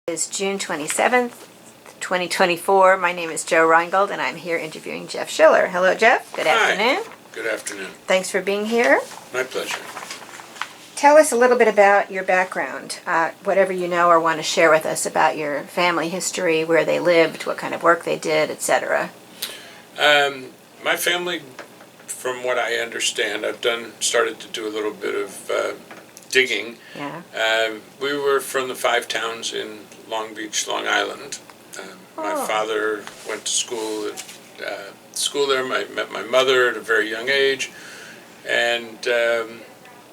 It's June 27th, 2024. My name is Joe Reingold, and I'm here interviewing Jeff Schiller. Hello, Jeff. Good afternoon. Hi. Good afternoon. Thanks for being here. My pleasure. Tell us a little bit about your background, whatever you know or want to share with us about your family history, where they lived, what kind of work they did, etc. My family, from what I understand, I've started to do a little bit of digging. Yeah. We were from the 5 towns in Long Beach, Long Island. My father went to school there. I met my mother at a very young age, and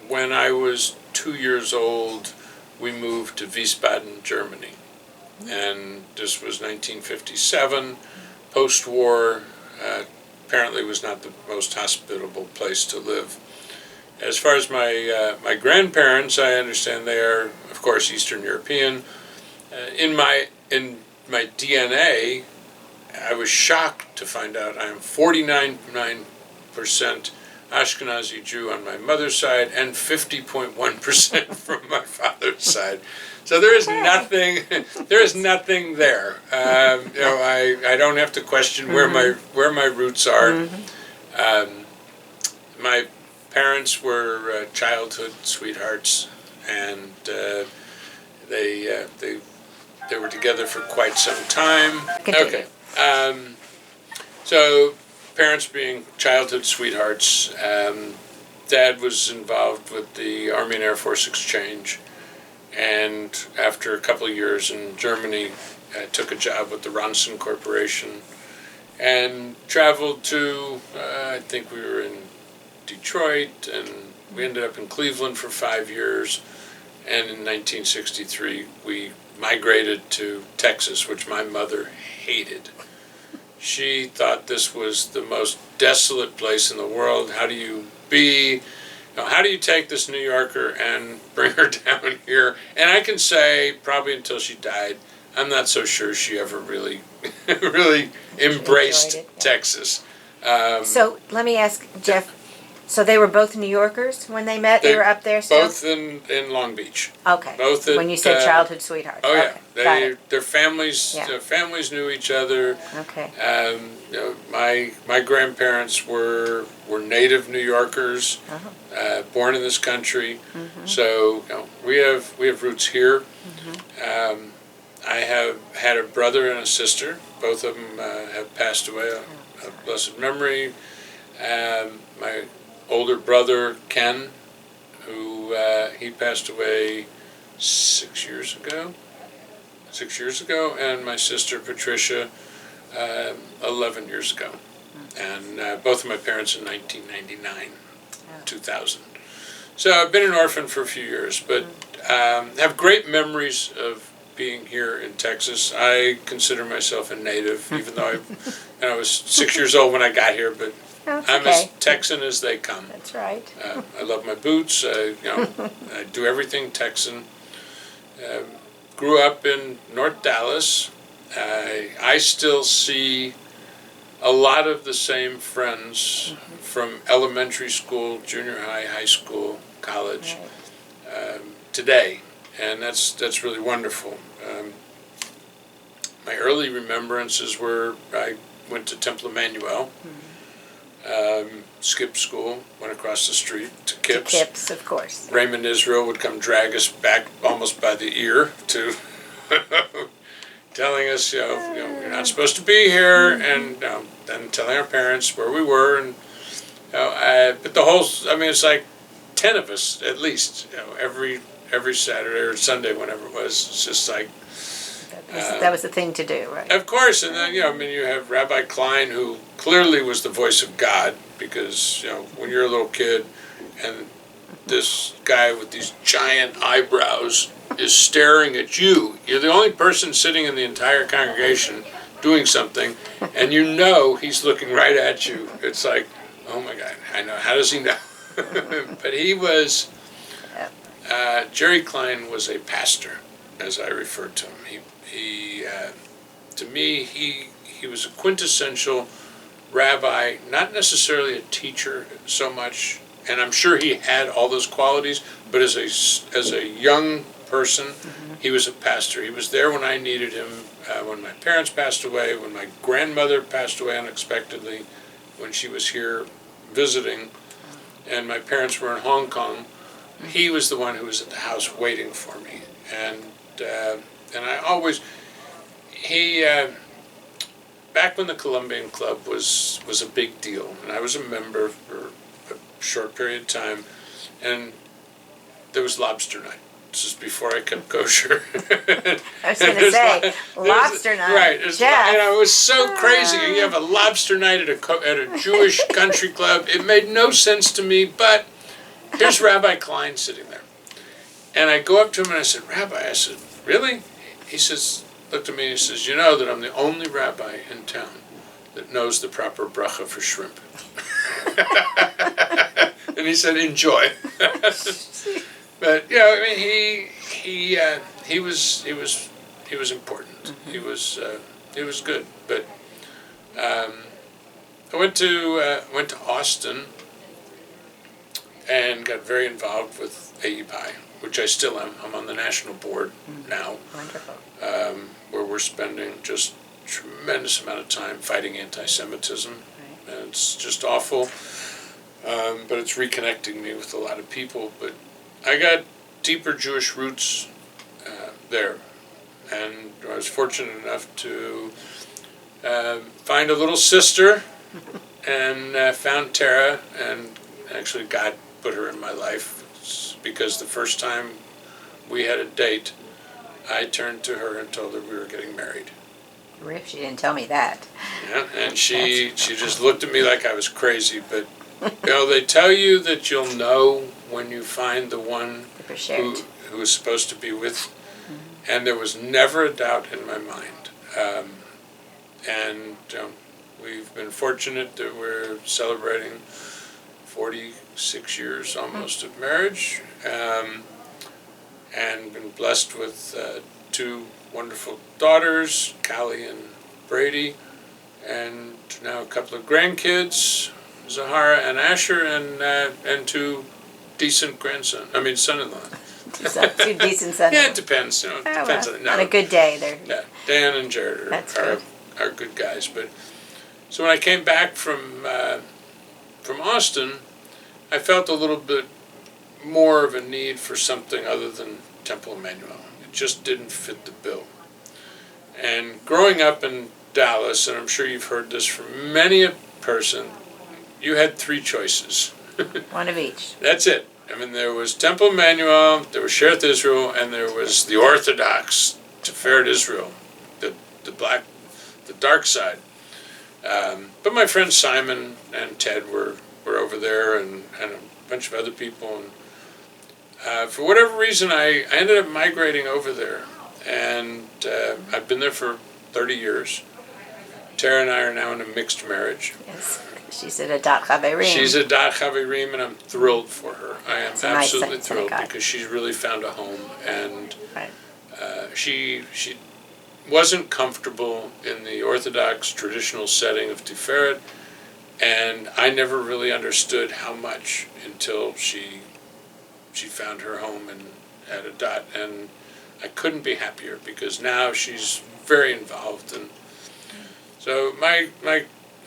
when I was 2 years old, we moved to Wiesbaden, Germany, and this was 1957, post-war. Apparently, was not the most hospitable place to live. As far as my grandparents, I understand they are, of course, Eastern European. In my DNA, I was shocked to find out I am 49.9% Ashkenazi Jew on my mother's side and 50.1% from my father's side. So there is nothing. There is nothing there. I don't have to question where my roots are. My parents were childhood sweethearts, and they were together for quite some time. Continue. Okay. So parents being childhood sweethearts. Dad was involved with the Army and Air Force exchange, and after a couple of years in Germany, took a job with the Ronson Corporation and traveled to, I think we were in Detroit, and we ended up in Cleveland for 5 years, and in 1963 we migrated to Texas, which my mother hated. She thought this was the most desolate place in the world. How do you take this New Yorker and bring her down here? And I can say, probably until she died, I'm not so sure she ever really embraced Texas. So let me ask, Jeff, so they were both New Yorkers when they met? They were up there still? Both in Long Beach. Okay. Both when you said childhood sweethearts. Oh, yeah. Okay. Their families knew each other. Okay. My grandparents were native New Yorkers, born in this country. So we have roots here. I have had a brother and a sister. Both of them have passed away of blessed memory. My older brother, Ken, who he passed away 6 years ago, and my sister, Patricia, 11 years ago. And both of my parents in 1999, 2000. So I've been an orphan for a few years, but have great memories of being here in Texas. I consider myself a native, even though I was 6 years old when I got here, but I'm as Texan as they come. That's right. I love my boots. I do everything Texan. Grew up in North Dallas. I still see a lot of the same friends from elementary school, junior high, high school, college today, and that's really wonderful. My early remembrances were I went to Temple Emmanuel. Skipped school, went across the street to Kips. To Kips, of course. Raymond Israel would come drag us back almost by the ear to telling us, you're not supposed to be here, and then telling our parents where we were, and but the whole, it's like 10 of us at least, every Saturday or Sunday, whenever it was. It's just like. That was the thing to do, right? Of course, and then you have Rabbi Klein, who clearly was the voice of God, because when you're a little kid, and this guy with these giant eyebrows is staring at you. You're the only person sitting in the entire congregation doing something, and he's looking right at you. It's like, oh my God, I know. How does he know? But he was. Jerry Klein was a pastor, as I referred to him. To me, he was a quintessential rabbi, not necessarily a teacher so much, and I'm sure he had all those qualities, but as a young person. He was a pastor. He was there when I needed him, when my parents passed away, when my grandmother passed away unexpectedly, when she was here visiting, and my parents were in Hong Kong. He was the one who was at the house waiting for me. And I always, back when the Columbian Club was a big deal, and I was a member for a short period of time, and there was lobster night. This is before I kept kosher. I was going to say, lobster night. Right. Jeff. It was so crazy. You have a lobster night at a Jewish country club. It made no sense to me, but here's Rabbi Klein sitting there. And I go up to him and I said, Rabbi, I said, really? He says, looked at me and he says, you know that I'm the only rabbi in town that knows the proper bracha for shrimp. And he said, enjoy. But I mean, he was important. He was good. But I went to Austin and got very involved with AEPI, which I still am. I'm on the national board now. Wonderful. Where we're spending just tremendous amount of time fighting anti-Semitism. Right. And it's just awful. But it's reconnecting me with a lot of people. But I got deeper Jewish roots there. And I was fortunate enough to find a little sister and found Tara, and actually God put her in my life because the first time we had a date, I turned to her and told her we were getting married. Rip, she didn't tell me that. Yeah, and she just looked at me like I was crazy, but they tell you that you'll know when you find the one who is supposed to be with, and there was never a doubt in my mind. And we've been fortunate that we're celebrating 46 years almost of marriage, and been blessed with two wonderful daughters, Callie and Brady, and now a couple of grandkids, Zahara and Asher, and two decent son-in-law. Two decent sons. Yeah, it depends. Depends on a good day. Yeah, Dan and Jared are good guys. But so when I came back from Austin, I felt a little bit more of a need for something other than Temple Emmanuel. It just didn't fit the bill. And growing up in Dallas, and I'm sure you've heard this from many a person, you had three choices. One of each. That's it. I mean, there was Temple Emmanuel, there was Shereth Israel, and there was the Orthodox Tiferet Israel, the dark side. But my friends Simon and Ted were over there, and a bunch of other people. And for whatever reason, I ended up migrating over there. And I've been there for 30 years. Tara and I are now in a mixed marriage. Yes. She's at a Dat Chaverim. She's a Dat Chaverim, and I'm thrilled for her. I am absolutely thrilled because she's really found a home, and she wasn't comfortable in the Orthodox traditional setting of Tiferet, and I never really understood how much until she found her home and at a dot, and I couldn't be happier because now she's very involved. And so my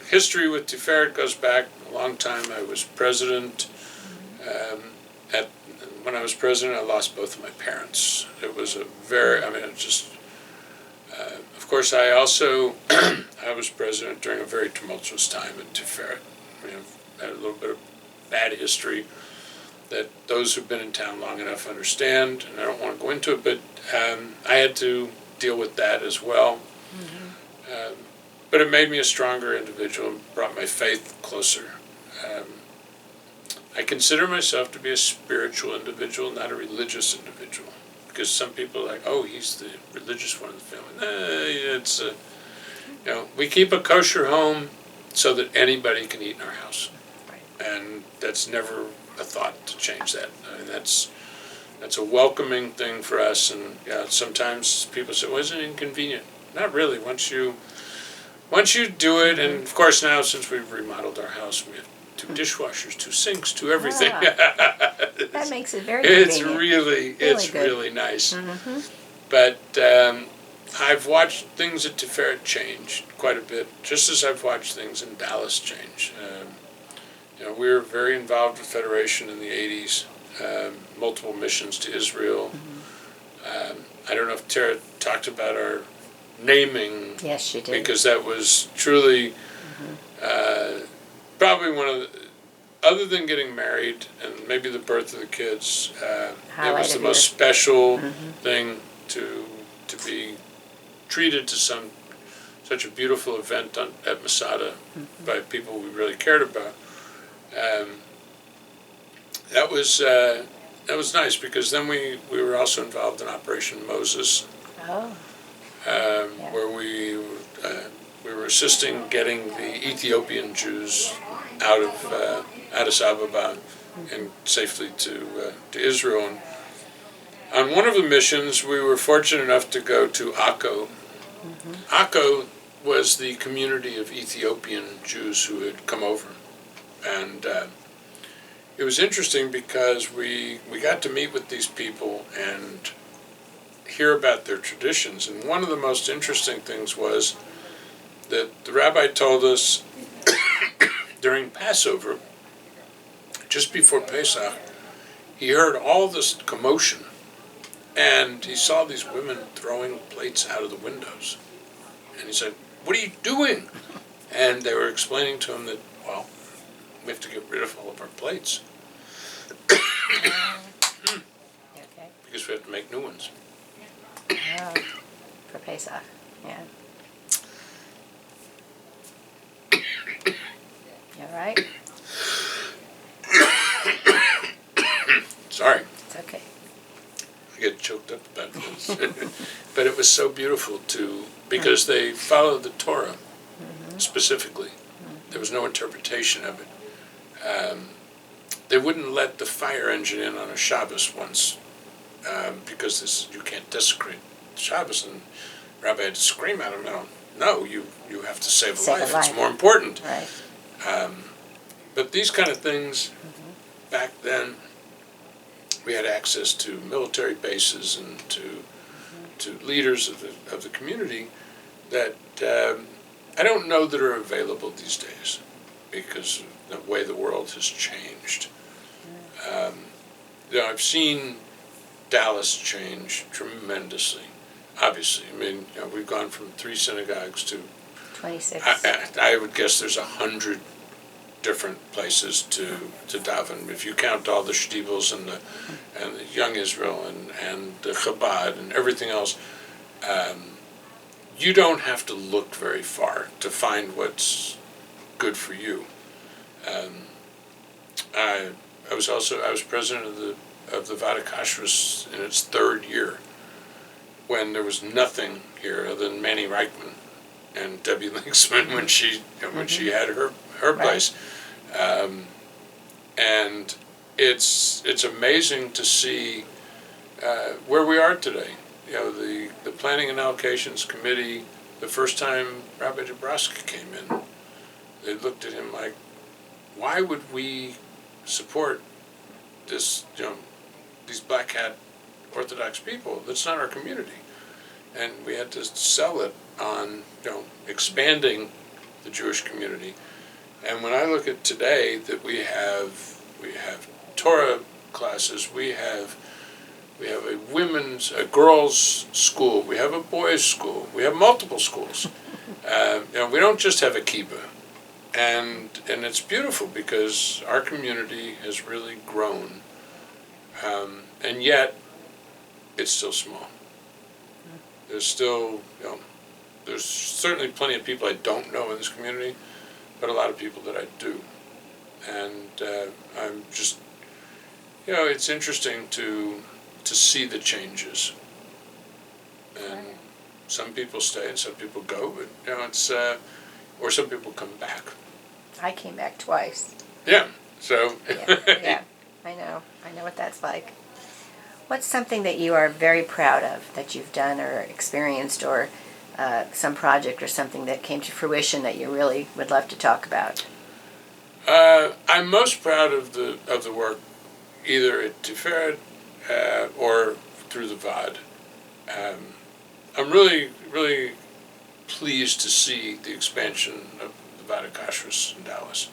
history with Tiferet goes back a long time. I was president. When I was president, I lost both of my parents. It was of course, I also, I was president during a very tumultuous time at Tiferet. Had a little bit of bad history that those who've been in town long enough understand, and I don't want to go into it, but I had to deal with that as well. Mm-hmm. But it made me a stronger individual and brought my faith closer. I consider myself to be a spiritual individual, not a religious individual. Because some people are like, oh, he's the religious one in the family. We keep a kosher home so that anybody can eat in our house. And that's never a thought to change that. I mean, that's a welcoming thing for us. And sometimes people say, well, isn't it inconvenient? Not really. Once you do it, and of course now since we've remodeled our house, we have 2 dishwashers, 2 sinks, 2 everything. That makes it very It's convenient. it's good. really nice. Mm-hmm. But I've watched things at Tiferet change quite a bit, just as I've watched things in Dallas change. We were very involved with Federation in the 80s, multiple missions to Israel. I don't know if Tara talked about our naming. Yes, she did. Because that was truly probably one of the, other than getting married and maybe the birth of the kids, it was the most special thing to be treated to such a beautiful event at Masada by people we really cared about. That was nice because then we were also involved in Operation Moses, Oh. where we were assisting getting the Ethiopian Jews out of Addis Ababa and safely to Israel. And on one of the missions, we were fortunate enough to go to Akko. Akko was the community of Ethiopian Jews who had come over, and it was interesting because we got to meet with these people and hear about their traditions. And one of the most interesting things was that the rabbi told us during Passover, just before Pesach, he heard all this commotion and he saw these women throwing plates out of the windows. And he said, "What are you doing?" And they were explaining to him that, well, we have to get rid of all of our plates. Okay. Because we have to make new ones. Oh, for Pesach, yeah. You all right? Sorry, It's okay. I get choked up about this. But it was so beautiful because they followed the Torah specifically. There was no interpretation of it. They wouldn't let the fire engine in on a Shabbos once because you can't desecrate Shabbos, and Rabbi had to scream at him, no, you have to save a life. It's more important. Right. But these kind of things, back then, we had access to military bases and to leaders of the community that I don't know that are available these days because of the way the world has changed. I've seen Dallas change tremendously. Obviously, I mean, we've gone from 3 synagogues to 26. I would guess there's 100 different places to daven. If you count all the shtibels and the Young Israel and the Chabad and everything else, you don't have to look very far to find what's good for you. I was president of the Vada Kashrus in its 3rd year, when there was nothing here other than Manny Reichman and Debbie Linksman when she had her place, and it's amazing to see where we are today. The Planning and Allocations Committee. The first time Rabbi Dabrowski came in, they looked at him like, "Why would we support this? These black hat Orthodox people. That's not our community." And we had to sell it on expanding the Jewish community. And when I look at today, that we have Torah classes, we have a girls' school, we have a boys' school, we have multiple schools. We don't just have a kibbutz, and it's beautiful because our community has really grown, and yet it's still small. There's still, there's certainly plenty of people I don't know in this community, but a lot of people that I do. And I'm just, it's interesting to see the changes. And some people stay and some people go, but, it's, or some people come back. I came back twice. Yeah, so. Yeah, I know what that's like. What's something that you are very proud of that you've done or experienced, or some project or something that came to fruition that you really would love to talk about? I'm most proud of the work, either at Tiferet or through the VOD. I'm really, really pleased to see the expansion of the Vada Kashrus in Dallas.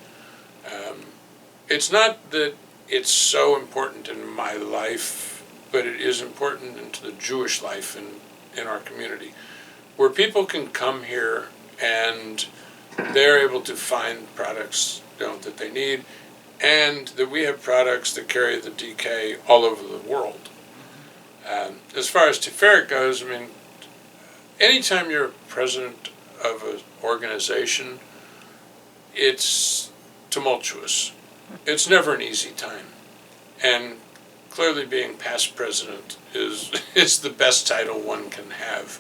It's not that it's so important in my life, but it is important into the Jewish life in our community, where people can come here and they're able to find products that they need, and that we have products that carry the DK all over the world. As far as Tiferet goes, I mean, anytime you're president of an organization, it's tumultuous. It's never an easy time. And clearly being past president is the best title one can have.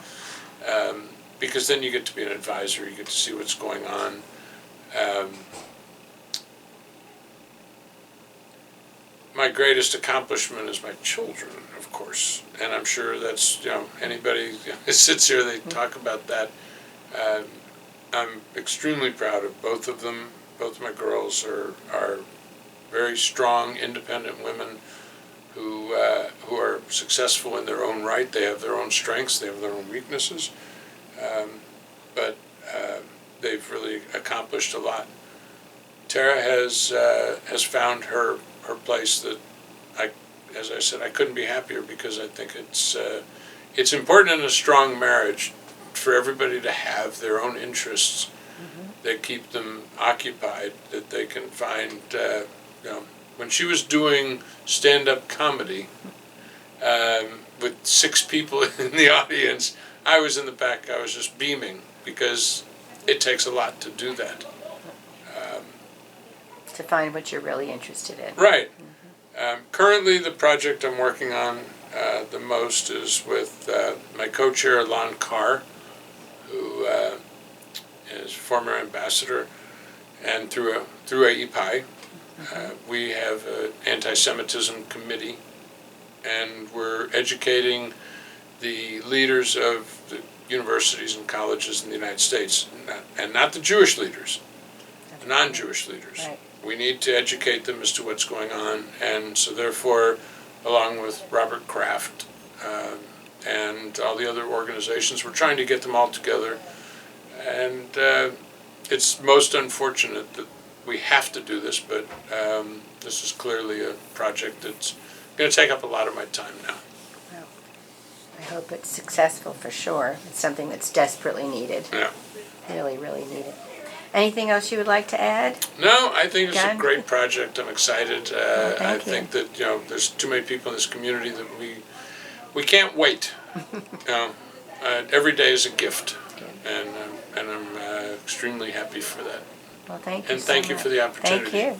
Because then you get to be an advisor, you get to see what's going on. My greatest accomplishment is my children, of course, and I'm sure that's, anybody that sits here, they talk about that. I'm extremely proud of both of them. Both my girls are very strong, independent women who are successful in their own right. They have their own strengths, they have their own weaknesses, but they've really accomplished a lot. Tara has found her place that as I said, I couldn't be happier, because I think it's important in a strong marriage for everybody to have their own interests that keep them occupied, that they can find, when she was doing stand-up comedy with 6 people in the audience, I was in the back, I was just beaming, because it takes a lot to do that. To find what you're really interested in. Right. Currently, the project I'm working on the most is with my co-chair, Lon Carr, who is former ambassador, and through AEPI, we have an anti-Semitism committee, and we're educating the leaders of the universities and colleges in the United States, and not the Jewish leaders, the non-Jewish leaders. Right. We need to educate them as to what's going on, and so therefore, along with Robert Kraft and all the other organizations, we're trying to get them all together. And it's most unfortunate that we have to do this, but this is clearly a project that's going to take up a lot of my time now. Well, I hope it's successful for sure. It's something that's desperately needed. Yeah. Really, really needed. Anything else you would like to add? No, I think it's John? a great project. I'm excited. I Thank you. think that there's too many people in this community that we can't wait. Every day is a gift, and I'm extremely happy for that. Well, thank you. And thank you for the opportunity. Thank you.